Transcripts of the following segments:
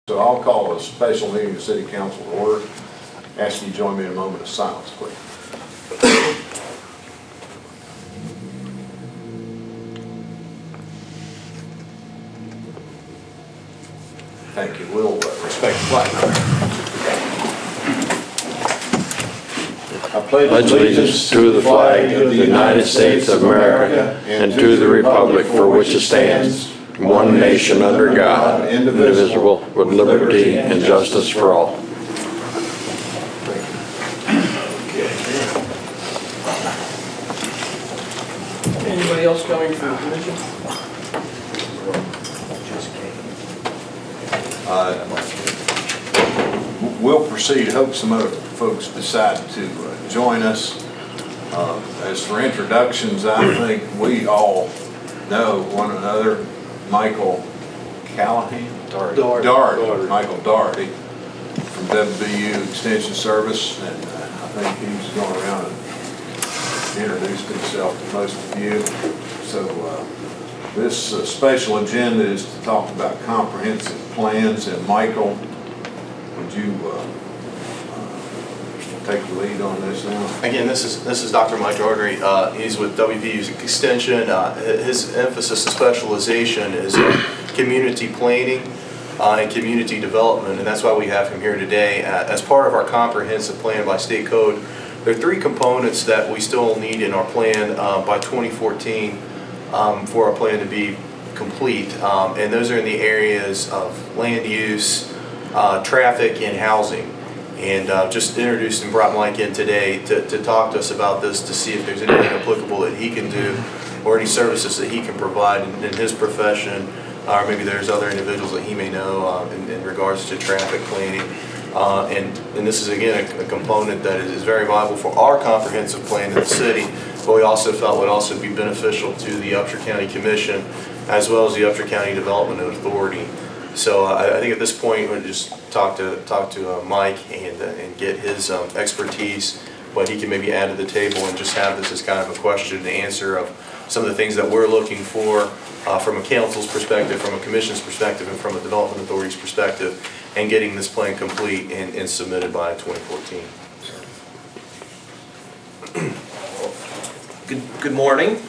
So I'll call a special meeting of the City Council to order. Ask you to join me in a moment of silence, please. Thank you. We'll respect the flag. I pledge allegiance to the flag of the United States of America and to the republic for which it stands, one nation under God, indivisible, with liberty and justice for all. Anybody else coming from the commission? We'll proceed. Hope some other folks decide to join us. As for introductions, I think we all know one another. Michael Callahan? Daugherty. Michael Daugherty from WVU Extension Service, and I think he's going around and introduced himself to most of you. So this special agenda is to talk about comprehensive plans, and Michael, would you take the lead on this now? Again, this is Dr. Mike Daugherty. He's with WVU's Extension. His emphasis and specialization is community planning and community development, and that's why we have him here today. As part of our comprehensive plan by state code, there are three components that we still need in our plan by 2014 for our plan to be complete, and those are in the areas of land use, traffic, and housing. And just introduced and brought Mike in today to talk to us about this, to see if there's anything applicable that he can do or any services that he can provide in his profession, or maybe there's other individuals that he may know in regards to traffic planning. And this is again a component that is very viable for our comprehensive plan in the city, but we also felt would also be beneficial to the Upshur County Commission as well as the Upshur County Development Authority. So I think at this point we'll just talk to Mike and get his expertise, what he can maybe add to the table, and just have this as kind of a question and answer of some of the things that we're looking for from a council's perspective, from a commission's perspective, and from a development authority's perspective, and getting this plan complete and submitted by 2014. Good morning.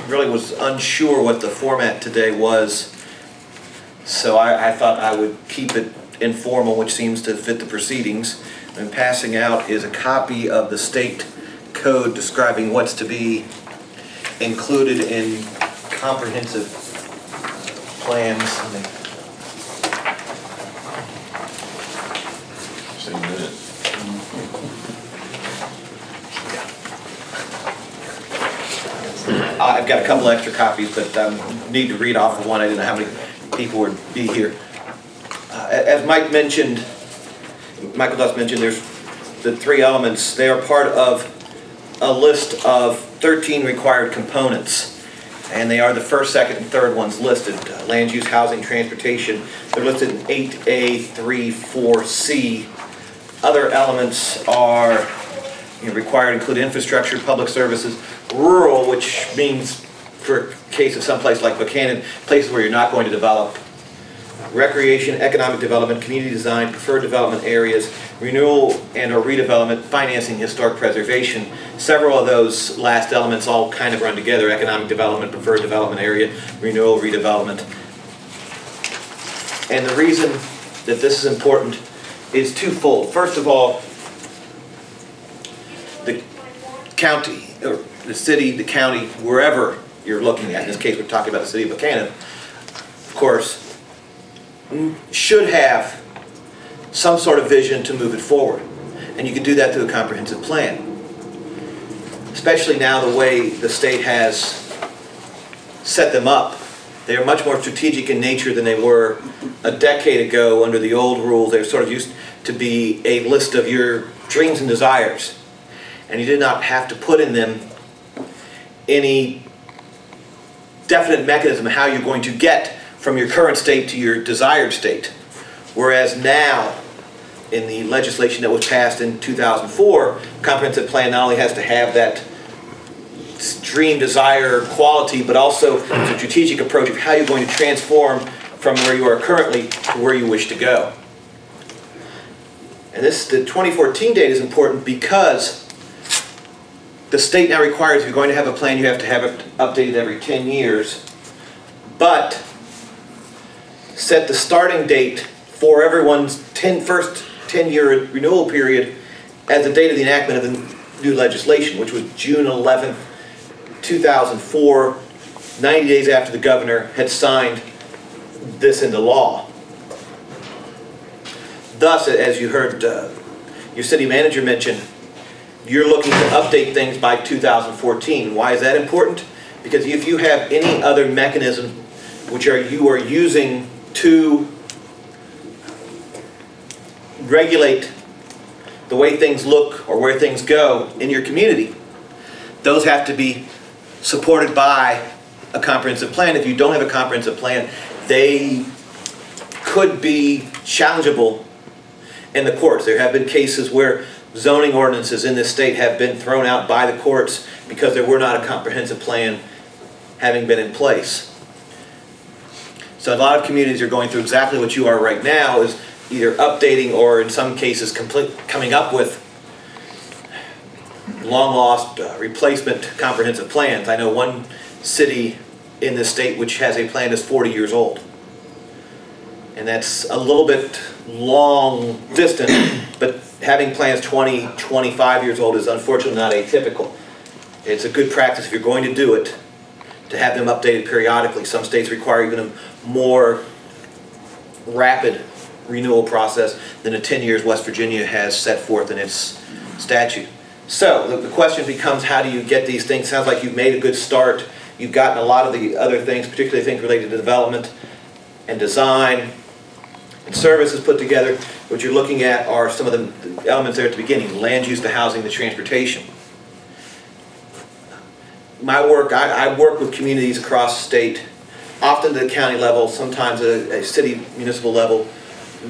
Really was unsure what the format today was, so I thought I would keep it informal, which seems to fit the proceedings. And passing out is a copy of the state code describing what's to be included in comprehensive plans. I've got a couple extra copies, but need to read off of one. I didn't know how many people would be here. As Michael Dust mentioned, there's the three elements. They are part of a list of 13 required components, and they are the first, second, and third ones listed. Land use, housing, transportation. They're listed in 8A, 3, 4C. Other elements are required include infrastructure, public services, rural, which means for a case of some place like Buchanan, places where you're not going to develop, recreation, economic development, community design, preferred development areas, renewal and or redevelopment, financing, historic preservation. Several of those last elements all kind of run together: economic development, preferred development area, renewal, redevelopment. And the reason that this is important is twofold. First of all, the county, or the city, the county, wherever you're looking at, in this case we're talking about the city of Buchanan, of course, should have some sort of vision to move it forward. And you can do that through a comprehensive plan. Especially now the way the state has set them up. They are much more strategic in nature than they were a decade ago under the old rules. They were sort of used to be a list of your dreams and desires. And you did not have to put in them any definite mechanism of how you're going to get from your current state to your desired state. Whereas now, in the legislation that was passed in 2004, comprehensive plan not only has to have that dream, desire, quality, but also a strategic approach of how you're going to transform from where you are currently to where you wish to go. And the 2014 date is important because the state now requires if you're going to have a plan, you have to have it updated every 10 years. But set the starting date for everyone's first 10-year renewal period as the date of the enactment of the new legislation, which was June 11th, 2004, 90 days after the governor had signed this into law. Thus, as you heard your city manager mention, you're looking to update things by 2014. Why is that important? Because if you have any other mechanism which you are using to regulate the way things look or where things go in your community, those have to be supported by a comprehensive plan. If you don't have a comprehensive plan, they could be challengeable in the courts. There have been cases where zoning ordinances in this state have been thrown out by the courts because there were not a comprehensive plan having been in place. So a lot of communities are going through exactly what you are right now, is either updating or in some cases coming up with long lost replacement comprehensive plans. I know one city in this state which has a plan that's 40 years old. And that's a little bit long distant, but having plans 20, 25 years old is unfortunately not atypical. It's a good practice if you're going to do it to have them updated periodically. Some states require even a more rapid renewal process than the 10 years West Virginia has set forth in its statute. So the question becomes, how do you get these things? Sounds like you've made a good start. You've gotten a lot of the other things, particularly things related to development and design and services put together. What you're looking at are some of the elements there at the beginning: land use, the housing, the transportation. My work, I work with communities across the state, often at the county level, sometimes at a city municipal level,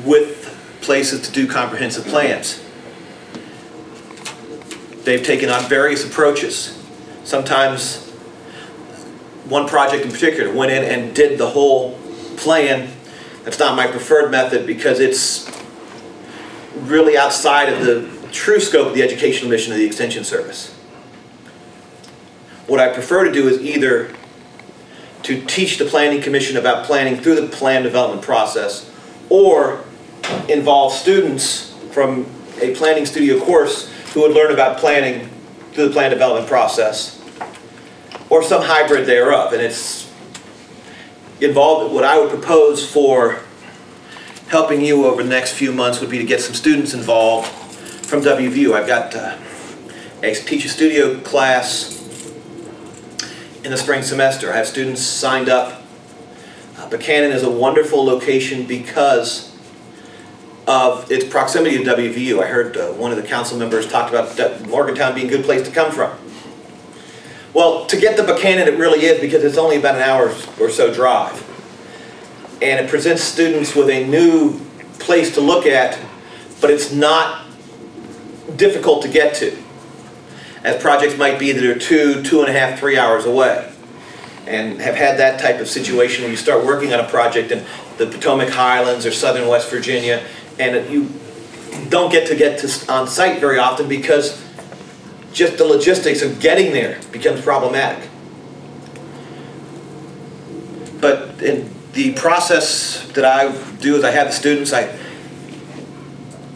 with places to do comprehensive plans. They've taken on various approaches. Sometimes one project in particular went in and did the whole plan. That's not my preferred method because it's really outside of the true scope of the educational mission of the Extension Service. What I prefer to do is either to teach the Planning Commission about planning through the plan development process, or involve students from a planning studio course who would learn about planning through the plan development process, or some hybrid thereof. And it's involved. What I would propose for helping you over the next few months would be to get some students involved from WVU. I've got a teach a studio class in the spring semester. I have students signed up. Buchanan is a wonderful location because of its proximity to WVU. I heard one of the council members talked about Morgantown being a good place to come from. Well, to get to Buchanan it really is, because it's only about an hour or so drive. And it presents students with a new place to look at, but it's not difficult to get to, as projects might be that are 2.5, 3 hours away. And have had that type of situation where you start working on a project in the Potomac Highlands or southern West Virginia, and you don't get to on site very often because just the logistics of getting there becomes problematic. But in the process that I do is I have the students,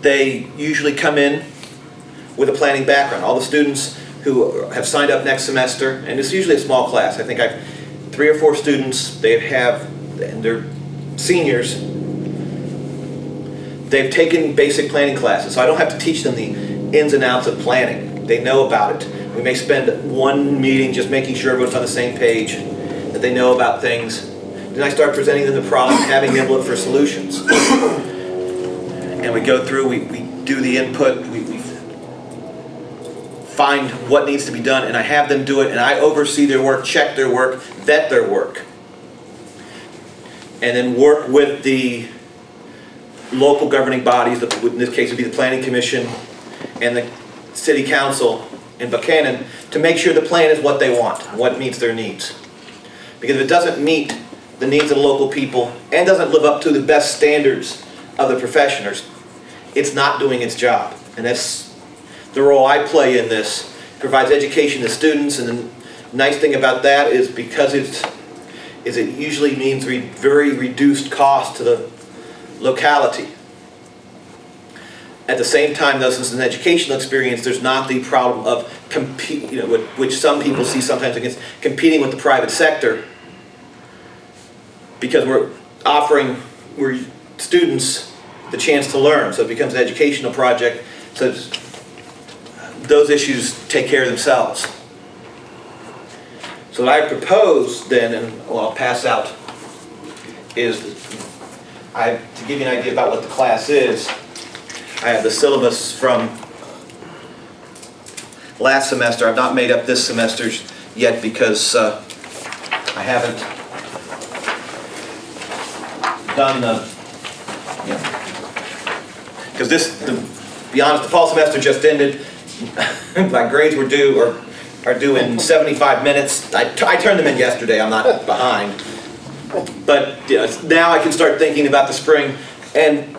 they usually come in with a planning background. All the students who have signed up next semester, and it's usually a small class. I think I've 3 or 4 students, and they're seniors. They've taken basic planning classes, so I don't have to teach them the ins and outs of planning. They know about it. We may spend one meeting just making sure everyone's on the same page, that they know about things. Then I start presenting them the problem, having them look for solutions. And we go through, we do the input, we find what needs to be done, and I have them do it, and I oversee their work, check their work, vet their work. And then work with the local governing bodies, in this case it would be the Planning Commission and the City Council in Buchanan, to make sure the plan is what they want, what meets their needs. Because if it doesn't meet the needs of the local people and doesn't live up to the best standards of the professionals, it's not doing its job. And that's the role I play in this. It provides education to students, and the nice thing about that is because it usually means very reduced cost to the locality. At the same time, though, since it's an educational experience, there's not the problem of which some people see sometimes against competing with the private sector, because we're offering students the chance to learn, so it becomes an educational project. So those issues take care of themselves. So what I propose then, and I'll pass out, is to give you an idea about what the class is. I have the syllabus from last semester. I've not made up this semester's yet because I haven't done because to be honest, the fall semester just ended. My grades were due or are due in 75 minutes. I turned them in yesterday. I'm not behind. But now I can start thinking about the spring, and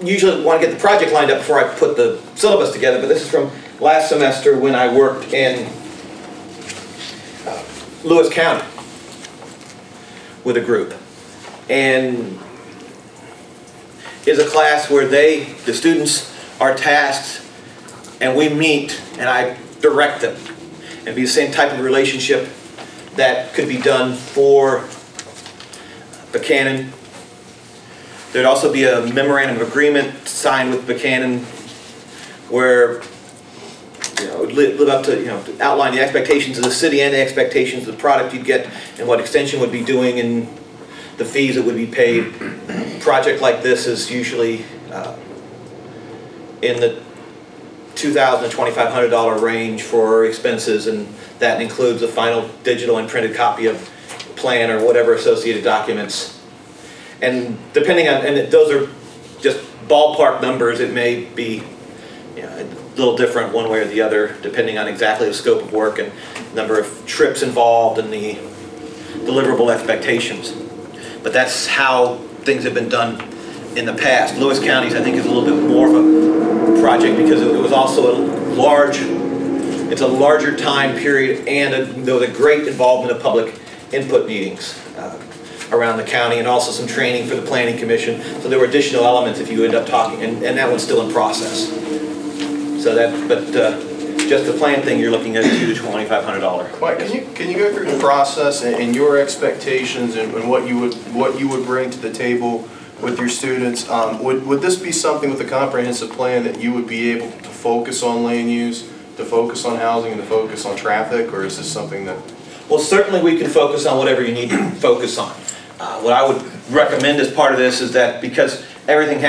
usually want to get the project lined up before I put the syllabus together, but this is from last semester when I worked in Lewis County with a group. And is a class where the students are tasked and we meet and I direct them. And be the same type of relationship that could be done for Buchanan. There'd also be a memorandum of agreement signed with Buchanan where live up to, to outline the expectations of the city and the expectations of the product you'd get and what extension would be doing and the fees that would be paid. A project like this is usually in the $2,000 to $2,500 range for expenses, and that includes a final digital and printed copy of plan or whatever associated documents. And depending on, and those are just ballpark numbers, it may be a little different one way or the other, depending on exactly the scope of work and number of trips involved and the deliverable expectations. But that's how things have been done in the past. Lewis County's, I think, is a little bit more of a project because it was also it's a larger time period, and there was a great involvement of public input meetings around the county, and also some training for the Planning Commission. So there were additional elements if you end up talking, and that one's still in process. So just the plan thing, you're looking at $2,000 to $2,500. Mike, can you go through the process and your expectations and what you would bring to the table with your students? Would this be something with a comprehensive plan that you would be able to focus on land use, to focus on housing, and to focus on traffic, or is this something that? Well, certainly we can focus on whatever you need to focus on. What I would recommend as part of this is that because everything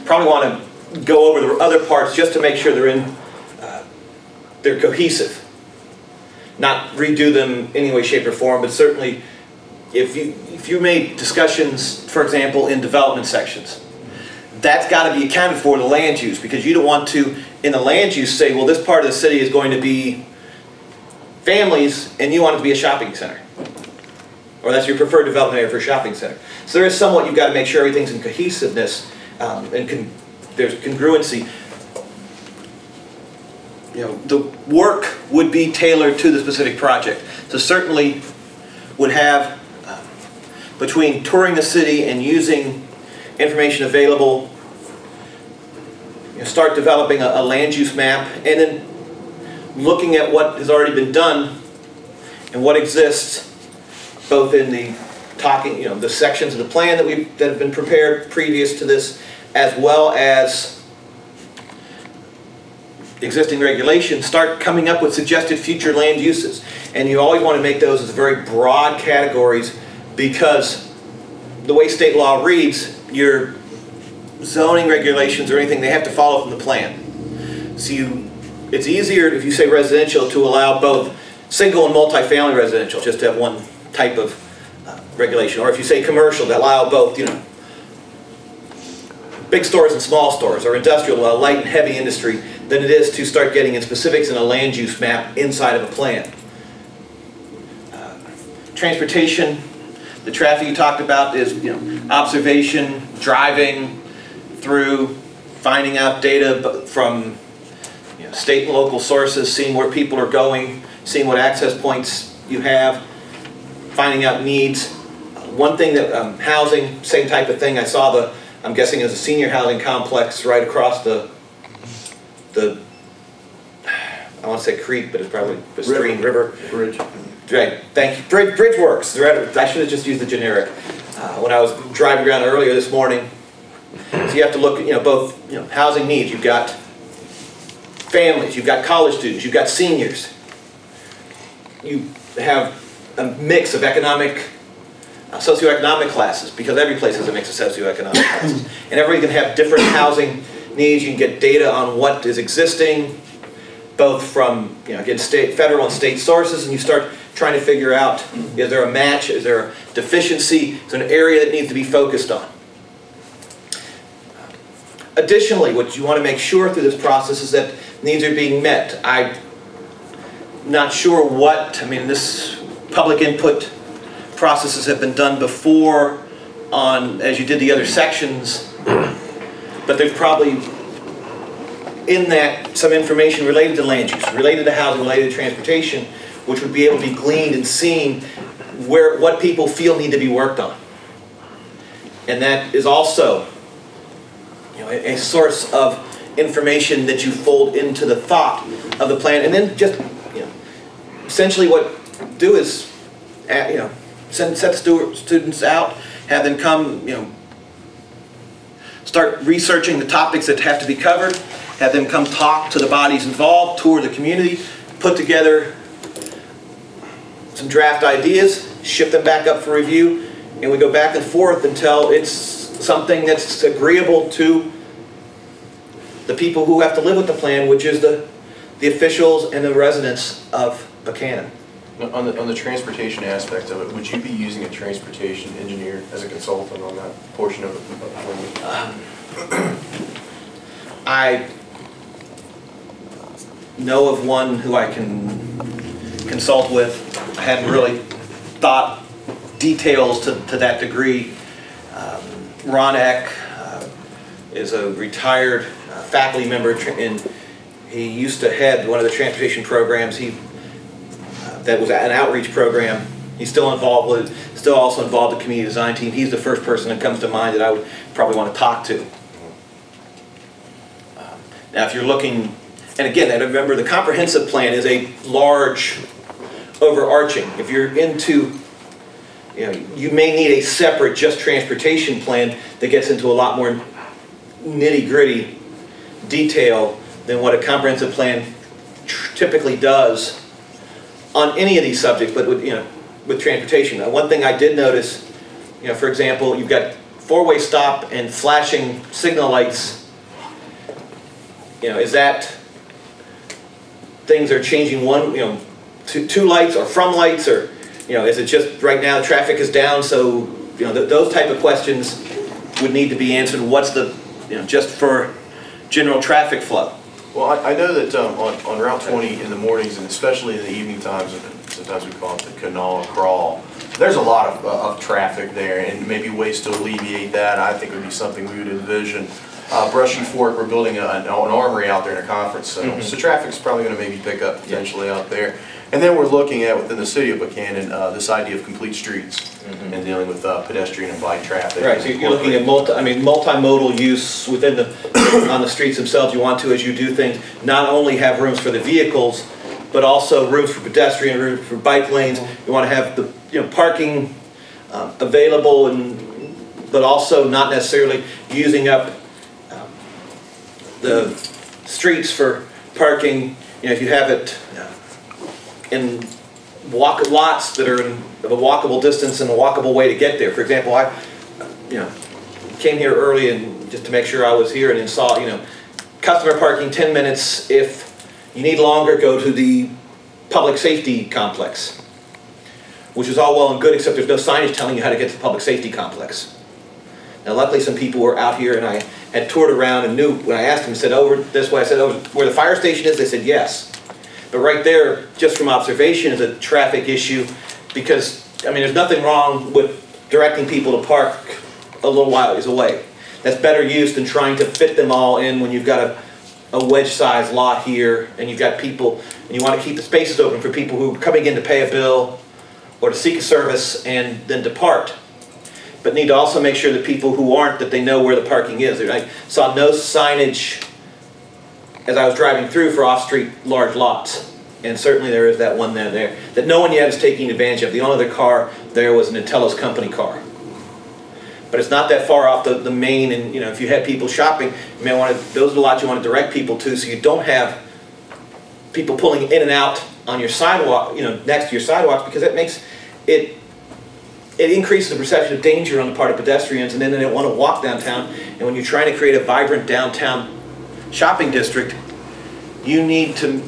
probably want to go over the other parts just to make sure they're cohesive. Not redo them in any way, shape, or form, but certainly if you made discussions, for example, in development sections, that's got to be accounted for in the land use, because you don't want to, in the land use, say, well, this part of the city is going to be families, and you want it to be a shopping center. Or that's your preferred development area for a shopping center. So there is somewhat, you've got to make sure everything's in cohesiveness, and there's congruency. The work would be tailored to the specific project. So certainly would have, between touring the city and using information available, start developing a land use map, and then looking at what has already been done and what exists, both in the the sections of the plan that have been prepared previous to this, as well as existing regulations. Start coming up with suggested future land uses. And you always want to make those as very broad categories, because the way state law reads, your zoning regulations or anything, they have to follow from the plan. So it's easier if you say residential to allow both single and multifamily residential, just to have one type of regulation. Or if you say commercial, to allow both, big stores and small stores, or industrial, light and heavy industry, than it is to start getting in specifics in a land use map inside of a plan. transportation, the traffic you talked about is, observation, driving through, finding out data from state and local sources, seeing where people are going, seeing what access points you have, finding out needs. One thing that, housing, same type of thing. I saw I'm guessing is a senior housing complex right across the I want to say creek, but it's probably the stream, river. Bridge. Right, thank you. Bridge works. I should have just used the generic. When I was driving around earlier this morning, so you have to look at, both, housing needs. You've got families, you've got college students, you've got seniors. You have a mix of socioeconomic classes, because every place has a mix of socioeconomic classes. And everybody can have different housing needs. You can get data on what is existing, both from, again, federal and state sources, and you start trying to figure out, is there a match, is there a deficiency, is there an area that needs to be focused on. Additionally, what you want to make sure through this process is that needs are being met. I'm not sure this public input processes have been done before as you did the other sections, but there's probably in that some information related to land use, related to housing, related to transportation, which would be able to be gleaned and seen what people feel need to be worked on. And that is also a source of information that you fold into the thought of the plan. And then just essentially what do is set students out, have them come start researching the topics that have to be covered, have them come talk to the bodies involved, tour the community, put together some draft ideas, ship them back up for review, and we go back and forth until it's something that's agreeable to the people who have to live with the plan, which is the officials and the residents of Buchanan. On the transportation aspect of it, would you be using a transportation engineer as a consultant on that portion of the plan? I know of one who I can consult with. I hadn't really thought details to that degree. Ron Eck is a retired faculty member, and he used to head one of the transportation programs. That was an outreach program. He's still involved with, still also involved in the community design team. He's the first person that comes to mind that I would probably want to talk to. Now, if you're looking, and again, remember the comprehensive plan is a large, overarching. If you're into, you may need a separate just transportation plan that gets into a lot more nitty-gritty detail than what a comprehensive plan typically does on any of these subjects, but with transportation. Now, one thing I did notice, for example, you've got four-way stop and flashing signal lights. Is that things are changing two lights or from lights, or is it just right now traffic is down, so those type of questions would need to be answered. What's the just for general traffic flow? Well, I know that on Route 20 in the mornings, and especially in the evening times, sometimes we call it the canal crawl, there's a lot of traffic there, and maybe ways to alleviate that, I think would be something we would envision. Brushy Fork, we're building an armory out there in a conference center, so traffic's probably going to maybe pick up potentially out there. And then we're looking at, within the city of Buchanan, this idea of complete streets and dealing with pedestrian and bike traffic. Right, so you're looking at multimodal use within on the streets themselves. You want to, as you do things, not only have rooms for the vehicles, but also rooms for pedestrian, rooms for bike lanes. You want to have the parking available, but also not necessarily using up the streets for parking. If you have it in lots that are of a walkable distance and a walkable way to get there. For example, I came here early and just to make sure I was here, and then saw customer parking 10 minutes. If you need longer, go to the public safety complex, which is all well and good, except there's no signage telling you how to get to the public safety complex. Now, luckily, some people were out here, and I had toured around and knew. When I asked them, said over this way, I said, "Oh, where the fire station is?" They said yes. But right there, just from observation, is a traffic issue, because I mean, there's nothing wrong with directing people to park a little while away. That's better use than trying to fit them all in when you've got a wedge-sized lot here, and you've got people, and you want to keep the spaces open for people who are coming in to pay a bill or to seek a service and then depart. But need to also make sure that people who aren't, that they know where the parking is. I saw no signage as I was driving through for off-street large lots. And certainly there is that one there that no one yet is taking advantage of. The only other car there was an Intellis company car. But it's not that far off the main, and you know, if you had people shopping, you may want to, those are the lots you want to direct people to, so you don't have people pulling in and out on your sidewalk, you know, next to your sidewalks, because it makes it increases the perception of danger on the part of pedestrians, and then they don't want to walk downtown. And when you're trying to create a vibrant downtown shopping district, you need to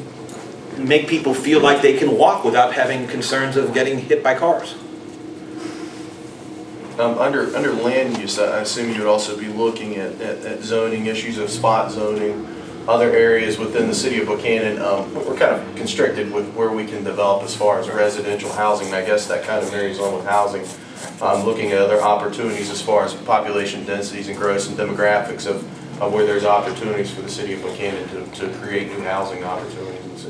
make people feel like they can walk without having concerns of getting hit by cars. Under land use, I assume you would also be looking at zoning issues of spot zoning, other areas within the city of Buchanan. We're kind of constricted with where we can develop as far as residential housing, and I guess that kind of varies on with housing. Looking at other opportunities as far as population densities and growth and demographics of where there's opportunities for the city of Buchanan to create new housing opportunities.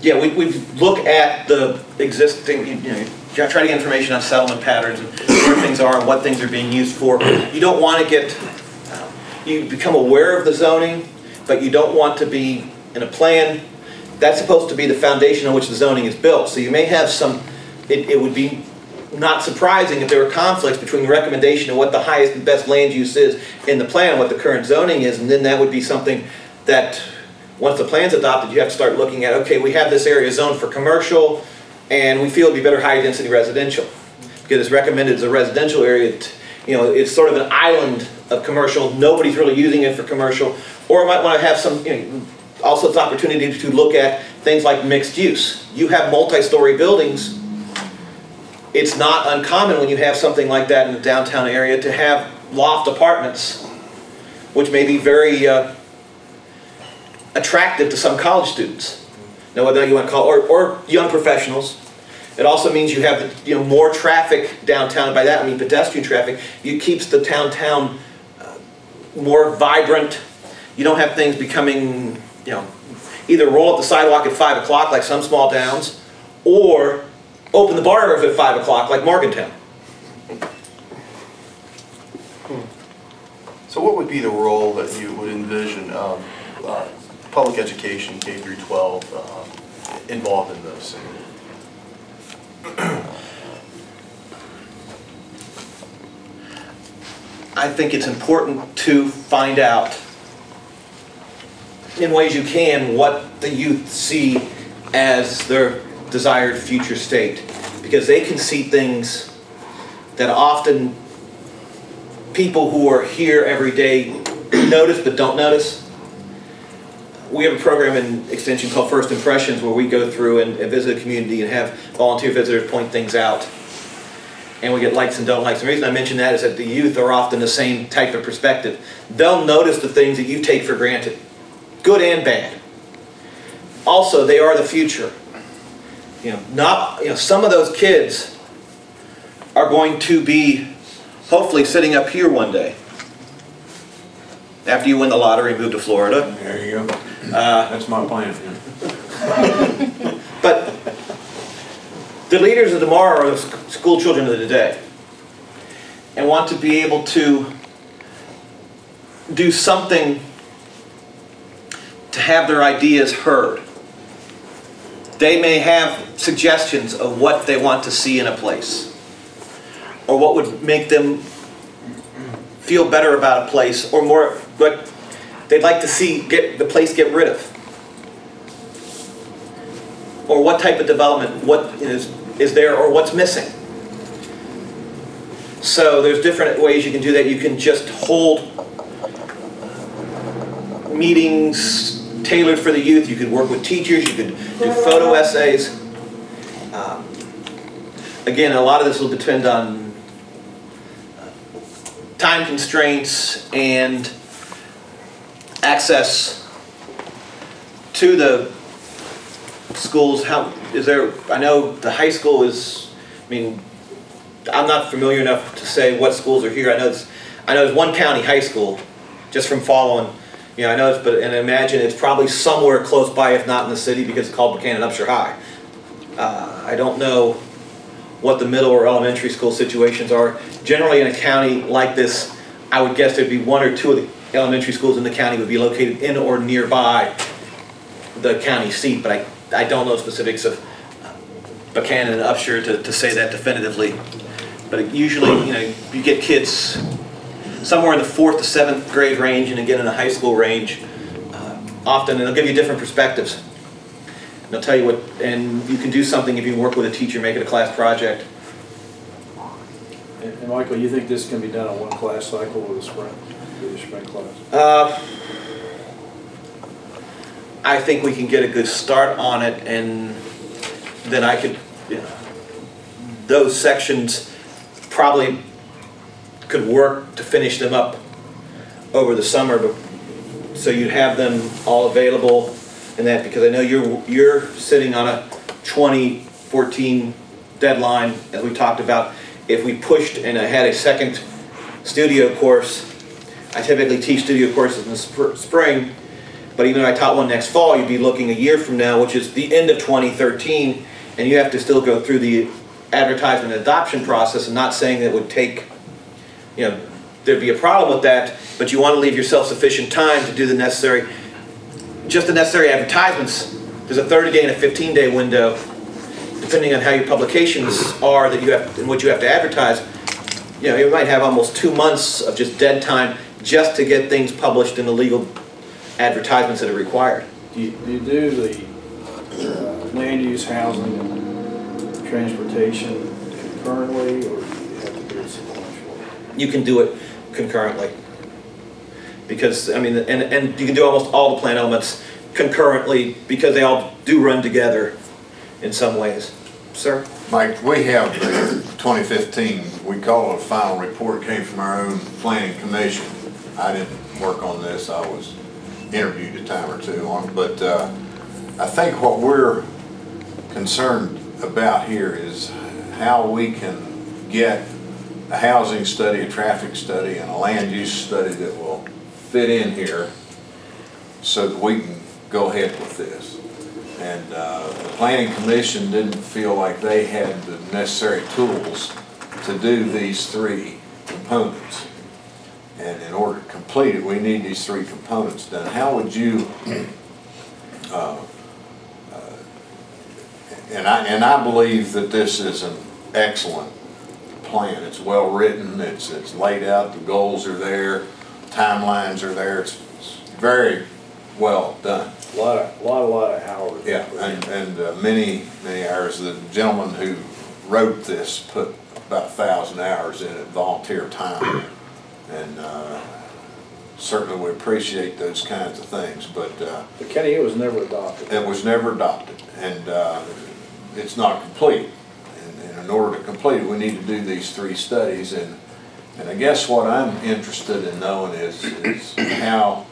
Yeah, we look at the existing, you know, try to get information on settlement patterns and where things are and what things are being used for. You don't want to get, you become aware of the zoning, but you don't want to be in a plan. That's supposed to be the foundation on which the zoning is built. So you may have some, it would be not surprising if there were conflicts between the recommendation of what the highest and best land use is in the plan and what the current zoning is, and then that would be something that once the plan's adopted, you have to start looking at, okay, we have this area zoned for commercial, and we feel it'd be better high density residential. Because it's recommended as a residential area, you know, it's sort of an island of commercial, nobody's really using it for commercial, or it might want to have some, you know, also it's an opportunity to look at things like mixed use. You have multi-story buildings. It's not uncommon when you have something like that in the downtown area to have loft apartments, which may be very attractive to some college students. Now, whether you want to call or young professionals. It also means you have, you know, more traffic downtown. By that I mean pedestrian traffic. It keeps the downtown more vibrant. You don't have things becoming, you know, either roll up the sidewalk at 5 o'clock like some small towns, or open the bars at 5 o'clock like Morgantown. So what would be the role that you would envision public education, K through 12, involved in this? I think it's important to find out in ways you can what the youth see as their desired future state, because they can see things that often people who are here every day notice but don't notice. We have a program in Extension called First Impressions, where we go through and visit a community and have volunteer visitors point things out. And we get likes and don't likes. The reason I mention that is that the youth are often the same type of perspective. They'll notice the things that you take for granted, good and bad. Also, they are the future. Some of those kids are going to be hopefully sitting up here one day. After you win the lottery, move to Florida. There you go. That's my plan. But the leaders of tomorrow are the school children of today, and want to be able to do something to have their ideas heard. They may have suggestions of what they want to see in a place, or what would make them feel better about a place, or more what they'd like to see the place get rid of, or what type of development, what is there, or what's missing. So there's different ways you can do that. You can just hold meetings tailored for the youth. You could work with teachers. You could do photo essays. Again, a lot of this will depend on time constraints and access to the schools. I know the high school is, I'm not familiar enough to say what schools are here. I know there's one county high school, just from following. I know it's, and I imagine it's probably somewhere close by, if not in the city, because it's called Buchanan Upshur High. I don't know what the middle or elementary school situations are. Generally in a county like this, I would guess there'd be one or two of the elementary schools in the county would be located in or nearby the county seat, but I don't know specifics of Buchanan and Upshur to say that definitively. But usually, you get kids somewhere in the 4th to 7th grade range, and again in the high school range, often, and they'll give you different perspectives. And they'll tell you what, and you can do something if you work with a teacher, make it a class project. And Michael, you think this can be done on one class cycle with a spring class? I think we can get a good start on it, and then I could, those sections probably could work to finish them up over the summer, but so you'd have them all available and that, because I know you're sitting on a 2014 deadline, as we talked about. If we pushed and I had a second studio course, I typically teach studio courses in the spring, but even if I taught one next fall, you'd be looking a year from now, which is the end of 2013, and you have to still go through the advertisement and adoption process. I'm not saying that it would take, there'd be a problem with that, but you want to leave yourself sufficient time to do the necessary advertisements. There's a 30-day and a 15-day window, depending on how your publications are that you have and what you have to advertise. You might have almost 2 months of just dead time just to get things published in the legal advertisements that are required. Do you do the land use, housing, and transportation concurrently, or do you have to do it sequentially? You can do it concurrently, because and you can do almost all the plan elements concurrently, because they all do run together in some ways. Sir? Mike, we have the 2015, we call it a final report, came from our own planning commission. I didn't work on this, I was interviewed a time or two on it, but I think what we're concerned about here is how we can get a housing study, a traffic study, and a land use study that will fit in here so that we can go ahead with this. And the Planning Commission didn't feel like they had the necessary tools to do these three components. And in order to complete it, we need these three components done. How would you, and I believe that this is an excellent plan. It's well written, it's laid out, the goals are there, timelines are there, it's very well done. A lot of hours. Yeah, and many hours. The gentleman who wrote this put about 1,000 hours in it, volunteer time, and certainly we appreciate those kinds of things. But Kenny, it was never adopted. it was never adopted, and it's not complete. And in order to complete it, we need to do these three studies. And I guess what I'm interested in knowing is how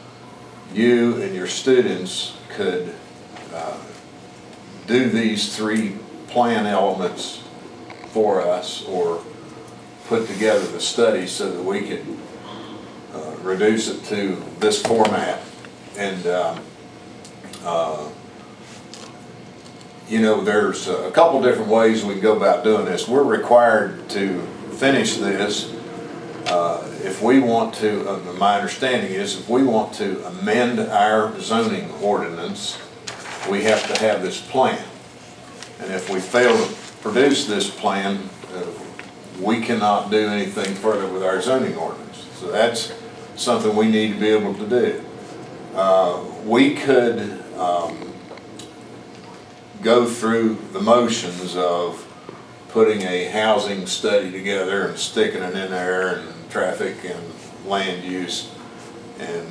you and your students could do these three plan elements for us, or put together the study so that we could reduce it to this format. And there's a couple different ways we can go about doing this. We're required to finish this if we want to, my understanding is, if we want to amend our zoning ordinance, we have to have this plan. And if we fail to produce this plan, we cannot do anything further with our zoning ordinance. So that's something we need to be able to do. We could go through the motions of putting a housing study together and sticking it in there, and traffic and land use, and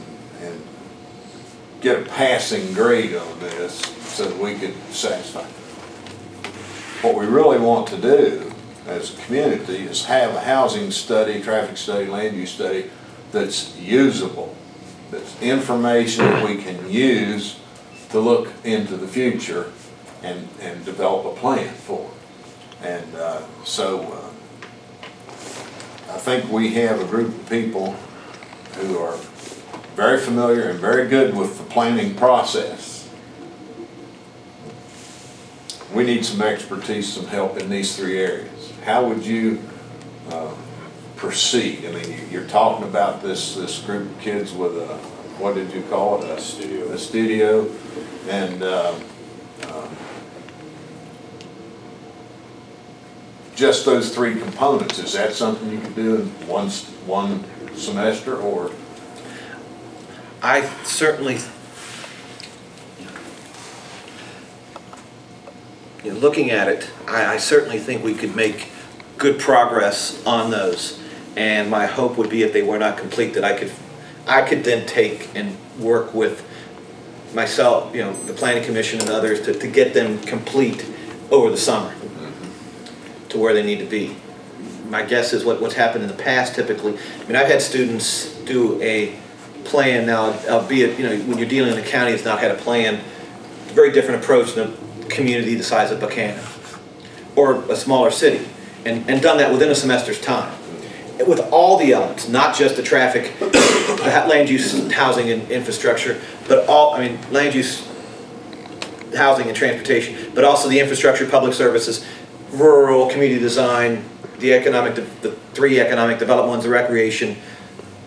get a passing grade on this so that we could satisfy. What we really want to do as a community is have a housing study, traffic study, land use study that's usable, that's information that we can use to look into the future and develop a plan for. And so I think we have a group of people who are very familiar and very good with the planning process. We need some expertise, some help in these three areas. How would you proceed? I mean, you're talking about this group of kids with a, what did you call it? A studio. A studio, and just those three components. Is that something you could do in one semester, or? I certainly, looking at it, I certainly think we could make good progress on those. And my hope would be, if they were not complete, that I could then take and work with myself, the Planning Commission and others to get them complete over the summer to where they need to be. My guess is what's happened in the past typically. I mean, I've had students do a plan now, albeit, when you're dealing in a county that's not had a plan, a very different approach than a community the size of Buchanan or a smaller city, and done that within a semester's time. With all the elements, not just the traffic, the land use, housing, and infrastructure, but land use, housing, and transportation, but also the infrastructure, public services, rural, community design, the three economic development ones, the recreation,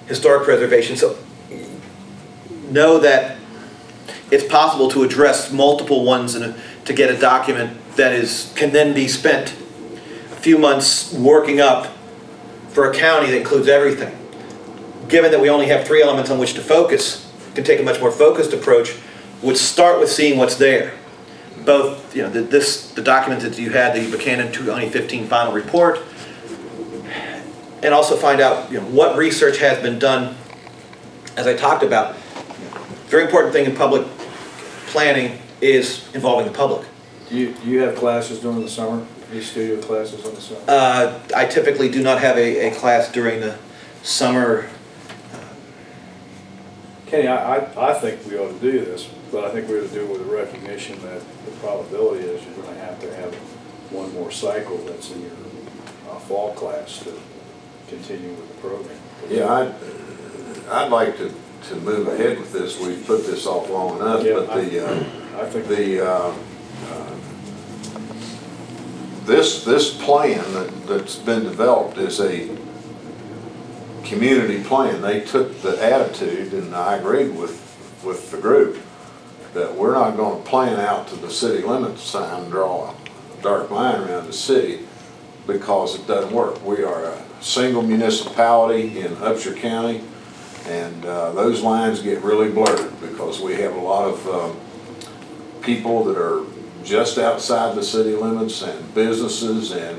historic preservation. So know that it's possible to address multiple ones to get a document that can then be spent a few months working up for a county that includes everything. Given that we only have three elements on which to focus, can take a much more focused approach, would start with seeing what's there. Both, the document that you had, the Buchanan 2015 final report, and also find out what research has been done. As I talked about, very important thing in public planning is involving the public. Do you have classes during the summer? These studio classes in the summer? I typically do not have a class during the summer. Kenny, I think we ought to do this, but I think we ought to do it with a recognition that the probability is you're going to have one more cycle that's in your fall class to continue with the program. Yeah, I'd like to move ahead with this. We've put this off long enough, Yeah, but I think this plan that's been developed is a community plan. They took the attitude, and I agreed with the group, that we're not going to plan out to the city limits sign and draw a dark line around the city because it doesn't work. We are a single municipality in Upshur County, and those lines get really blurred because we have a lot of people that are just outside the city limits and businesses, and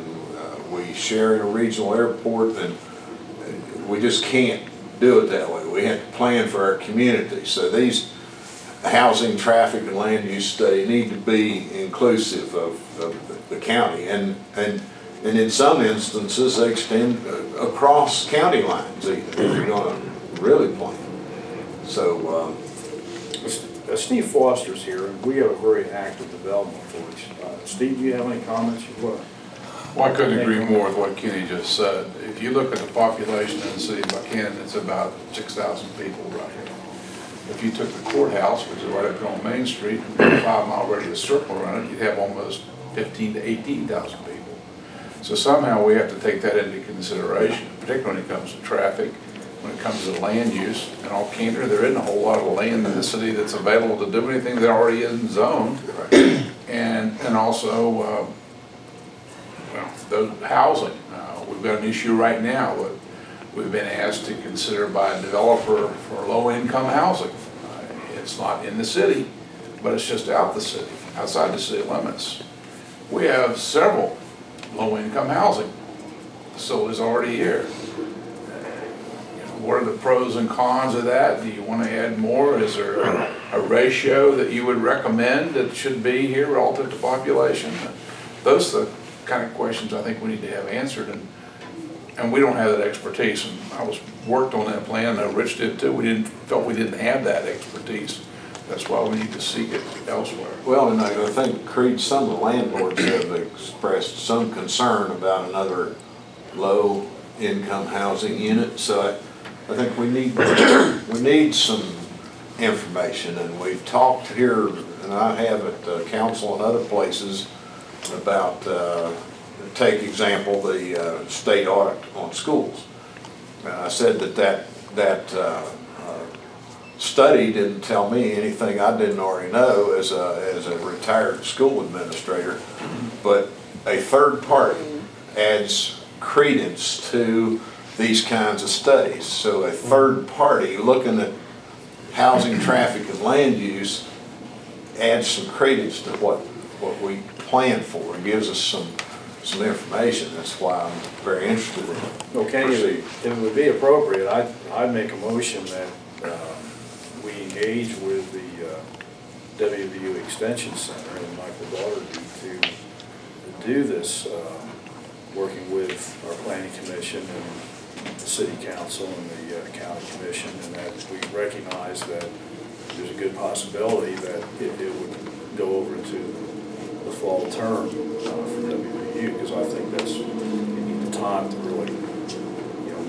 we share in a regional airport, and we just can't do it that way. We have to plan for our community. So these housing, traffic, and land use study need to be inclusive of the county, and in some instances they extend across county lines even, if you're going to really plan. So Steve Foster's here, and we have a very active development force. Steve, do you have any comments? Well, I couldn't agree more with what Kenny just said. If you look at the population in the city of Buchanan, it's about 6,000 people roughly. If you took the courthouse, which is right up here on Main Street, and put a 5-mile radius circle around it, you'd have almost 15,000 to 18,000 people. So somehow we have to take that into consideration, particularly when it comes to traffic, when it comes to land use. In all candor, there isn't a whole lot of land in the city that's available to do anything that already isn't zoned. And also, well, those housing. We've got an issue right now that we've been asked to consider by a developer for low-income housing. It's not in the city, but it's just outside the city limits. We have several low-income housing facilities already here. What are the pros and cons of that? Do you want to add more? Is there a ratio that you would recommend that should be here relative to population? Those are the kind of questions I think we need to have answered, and we don't have that expertise. And I worked on that plan. I know Rich did too. We felt we didn't have that expertise. That's why we need to seek it elsewhere. well, and I think Creed, some of the landlords have expressed some concern about another low income housing unit. So I think we need some information, and we've talked here, and I have at the council and other places about, take example, the state audit on schools. I said that study didn't tell me anything I didn't already know as a retired school administrator, but a third party adds credence to these kinds of studies. So a third party looking at housing, traffic, and land use adds some credence to what we plan for. It gives us some information. That's why I'm very interested in it. Okay, if it would be appropriate, I'd make a motion that we engage with the WVU Extension Center and Michael Daugherty to do this, working with our planning commission and the city council and the county commission, and that we recognize that there's a good possibility that it would go over to the fall term for WVU, because I think we need the time to really,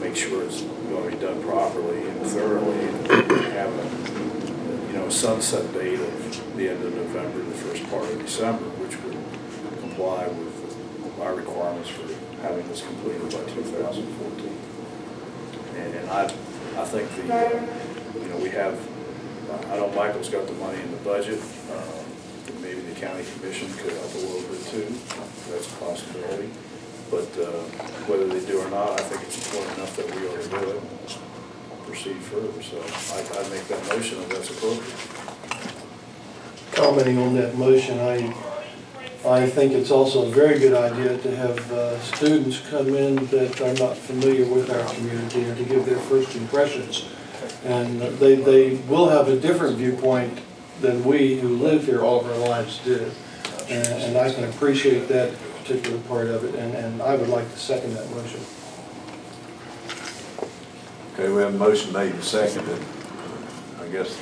make sure it's going to be done properly and thoroughly, and have a sunset date of the end of November, the first part of December, which would comply with our requirements for having this completed by 2014. And I think we have, I know Michael's got the money in the budget. Maybe the county commission could help a little bit too. That's a possibility. But whether they do or not, I think it's important enough that we ought to do it and proceed further. So I'd make that motion if that's appropriate. Commenting on that motion, I think it's also a very good idea to have students come in that are not familiar with our community and to give their first impressions. And they will have a different viewpoint than we who live here all of our lives do. And I can appreciate that particular part of it, and I would like to second that motion. Okay, we have a motion made and seconded. I guess,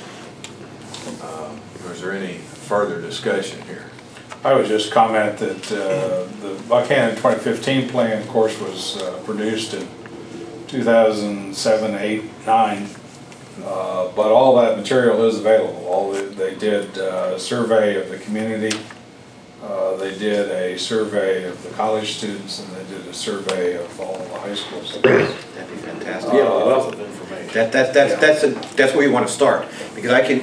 is there any further discussion here? I would just comment that the Buchanan 2015 plan, of course, was produced in 2007, 8, 9, but all that material is available. They did a survey of the community, they did a survey of the college students, and they did a survey of all the high school students. That'd be fantastic. Yeah, a wealth of information. That's where you want to start, because I can,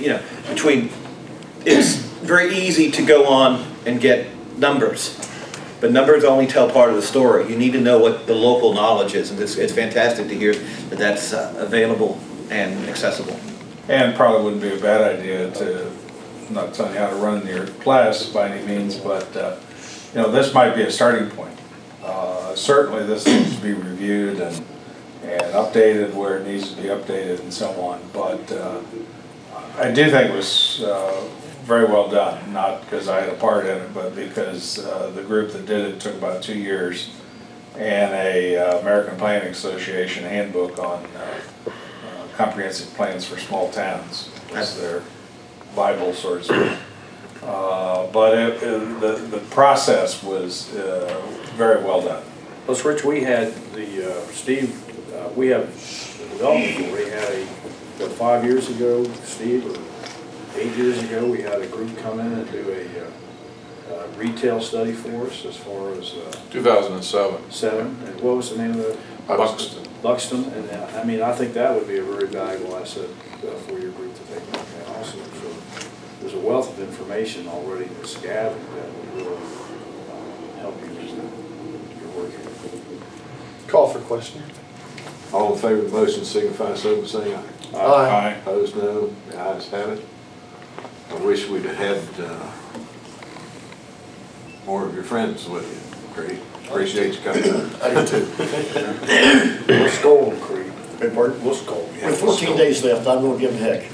it's very easy to go on and get numbers, but numbers only tell part of the story. You need to know what the local knowledge is, and it's fantastic to hear that that's available and accessible. And probably wouldn't be a bad idea to, I'm not telling you how to run your class by any means, but this might be a starting point. Certainly this needs to be reviewed and updated where it needs to be updated and so on, but I do think it was very well done, not because I had a part in it, but because the group that did it took about 2 years, and a American Planning Association handbook on comprehensive plans for small towns was their Bible, so to speak. But the process was very well done. Well, Rich, we had we have the development board. We had 5 years ago, Steve, or 8 years ago, we had a group come in and do a retail study for us as far as 2007. And what was the name of it? Buxton. Buxton. And I think that would be a very valuable asset for your group to take a look at also. So there's a wealth of information already that's gathered that will really help you with your work here. Call for question. All in favor of the motion signify so by saying aye. Aye. Opposed, no. The ayes have it. I wish we'd have had more of your friends with you, Creed. Appreciate you coming out. I do too. We'll scold them, Creed. Pardon? We'll scold them. With 14 days left, I'm going to give them heck.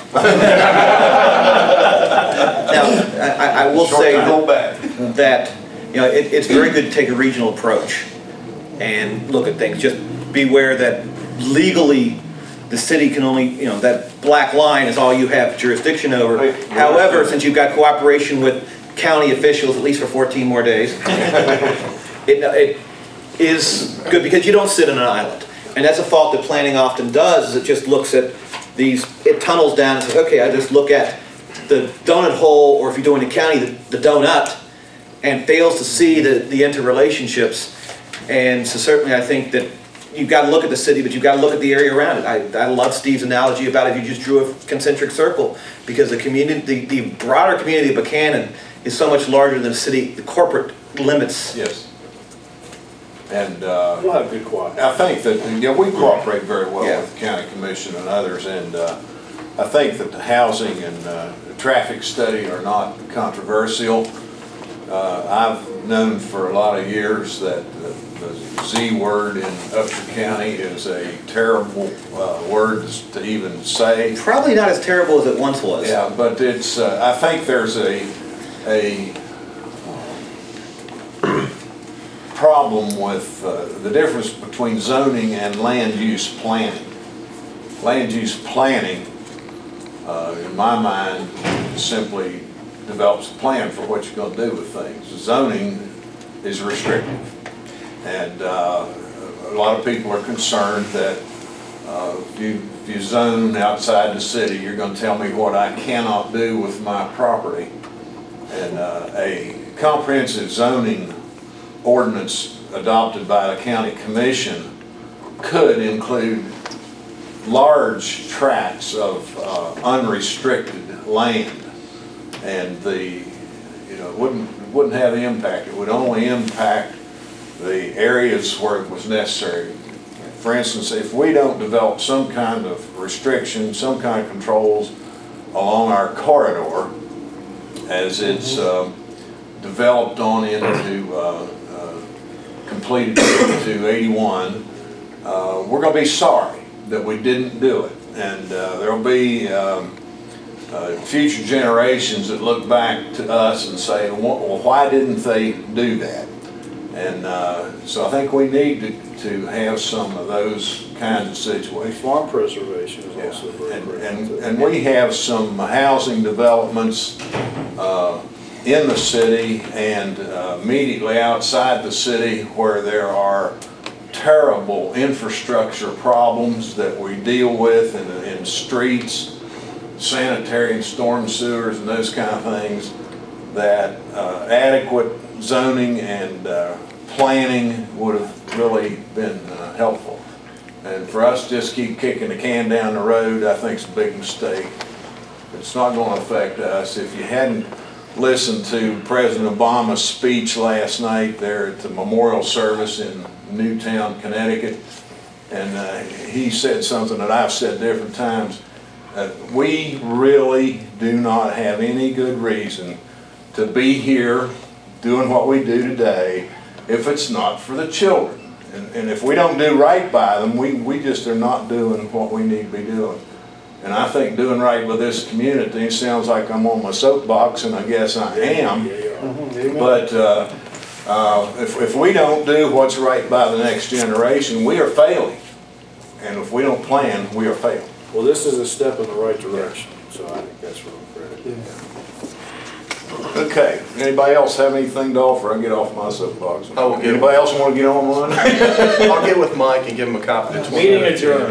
Now, I will say back. that it's very good to take a regional approach and look at things. Just beware that legally the city can only, that black line is all you have jurisdiction over. However, since you've got cooperation with county officials, at least for 14 more days, it is good because you don't sit on an island. And that's a fault that planning often does, is it just looks at these, it tunnels down and says, okay, I just look at the donut hole, or if you're doing the county, the donut, and fails to see the interrelationships. And so certainly I think that you've got to look at the city, but you've got to look at the area around it. I love Steve's analogy about if you just drew a concentric circle, because the community, the broader community of Buchanan is so much larger than the city, the corporate limits. Yes. And We'll have good cooperation. I think that, we cooperate very well Yeah. with the county commission and others, and I think that the housing and the traffic study are not controversial. I've known for a lot of years that the Z word in Upshur County is a terrible word to even say. Probably not as terrible as it once was. Yeah, but it's, I think there's a problem with the difference between zoning and land use planning. Land use planning, in my mind, simply develops a plan for what you're going to do with things. Zoning is restrictive. And a lot of people are concerned that if you zone outside the city, you're going to tell me what I cannot do with my property. And a comprehensive zoning ordinance adopted by the county commission could include large tracts of unrestricted land, and it wouldn't have the impact. It would only impact the areas where it was necessary. For instance, if we don't develop some kind of restriction, some kind of controls along our corridor as it's developed on into completed to 81, we're going to be sorry that we didn't do it. And there'll be future generations that look back to us and say, well, why didn't they do that? And so I think we need to have some of those kinds of situations. Farm preservation is also very critical. And we have some housing developments in the city and immediately outside the city where there are terrible infrastructure problems that we deal with in streets, sanitary and storm sewers and those kind of things, that adequate zoning and planning would have really been helpful. And for us to just keep kicking the can down the road, I think is a big mistake. It's not going to affect us. If you hadn't listened to President Obama's speech last night there at the memorial service in Newtown, Connecticut, and he said something that I've said different times. We really do not have any good reason to be here doing what we do today if it's not for the children. And if we don't do right by them, we just are not doing what we need to be doing. And I think doing right with this community, it sounds like I'm on my soapbox, and I guess I am. But if we don't do what's right by the next generation, we are failing. And if we don't plan, we are failing. Well, this is a step in the right direction, so I think that's real credit. Okay, anybody else have anything to offer? I'll get off my soapbox. I will get- Anybody else want to get on one? I'll get with Mike and give him a copy of the 20. Meeting adjourned.